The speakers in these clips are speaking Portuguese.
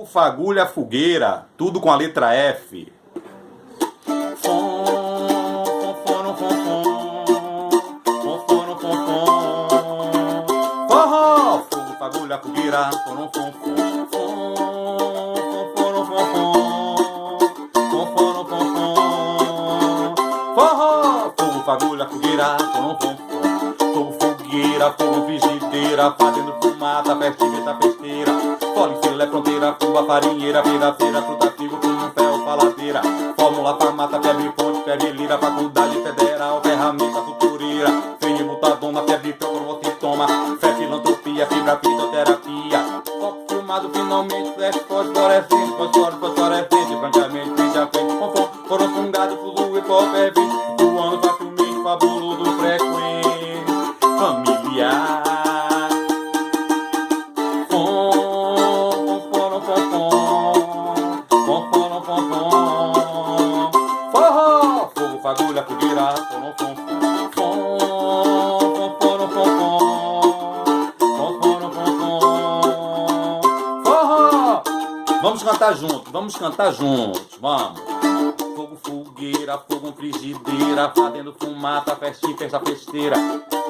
O fagulha, fogueira, tudo com a letra F. Forró, fogo, fagulha, fogueira, forró, fogo, fagulha, fogueira, fogo, fogueira, fogo, frigideira, fazendo fumaça, festiveta, festeira, policila, fronteira, fuba, farinheira, feira, fruta, figo, fumo, fel, faladeira, fórmula, farmácia, febre, fonte, febre, lira, faculdade federal, ferramenta, cultureira, feio, butadona, febre, fel, sintoma, fé, filantropia, fibra, fitoterapia, foco filmado, finalmente, flash, fosforescente, fosforescente, francamente, frente a frente, foram fungados, fluo e pó, fervente, flutuando facilmente, fabuloso, frequente, familiar. Forró, fogo, fagulha, fogueira, forró. Vamos cantar juntos, vamos. Fogo, fogueira, fogo, frigideira, fazendo fumaça, festinha, festa, festeira,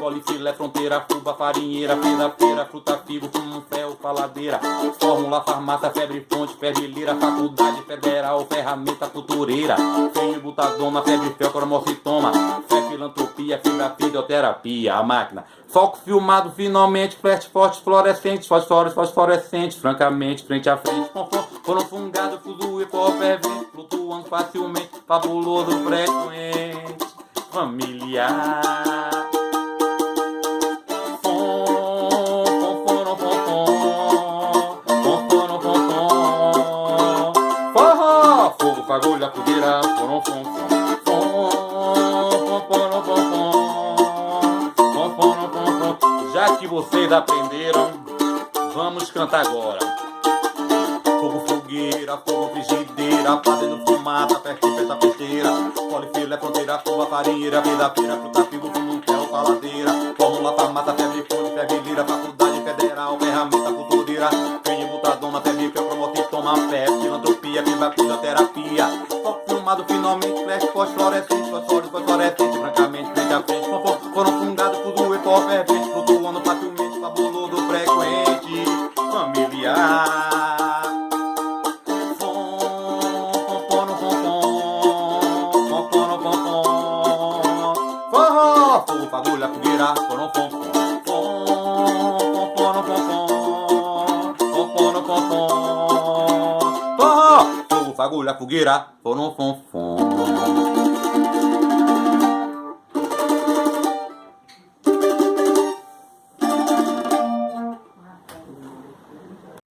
policilé, fronteira, fuba, farinheira, feira, fruta, figo, fumo, fel, faladeira, fórmula, farmácia, febre, fonte, febre, lira, faculdade federal, ferramenta, cultureira, feio, butadona, febre, fel, cromocitoma, fé, filantropia, fibra, fitoterapia, a máquina, foco filmado, finalmente, flash, forte, fluorescente, fosforescente, francamente, frente a frente, foram fungados, fluo e pó, fervente, flutuando facilmente, fabuloso, frequente, familiar. Forró, fogo, fagulha, fogueira, já que vocês aprenderam, vamos cantar agora. Fogo, fogueira, fogo, frigideira, fazendo fumaça, festa, festeira, polifila, fronteira, fuba, farinheira, feira, fruta, figo, fumo, fel, faladeira, fórmula, farmácia, febre, fonte, febre, lira, faculdade federal, ferramenta, cultureira, feio, butadona, febre, fel, cromocitoma, fé, filantropia, fibra, fitoterapia, foco filmado, finalmente, flash, fosforescente, fosforescente, francamente, frente a frente, foram fungados, tudo e pó, fervente, flutuando facilmente, fabuloso, frequente, familiar. Forró, fogo, fagulha, fogueira, forró, fogo, fagulha, fogueira,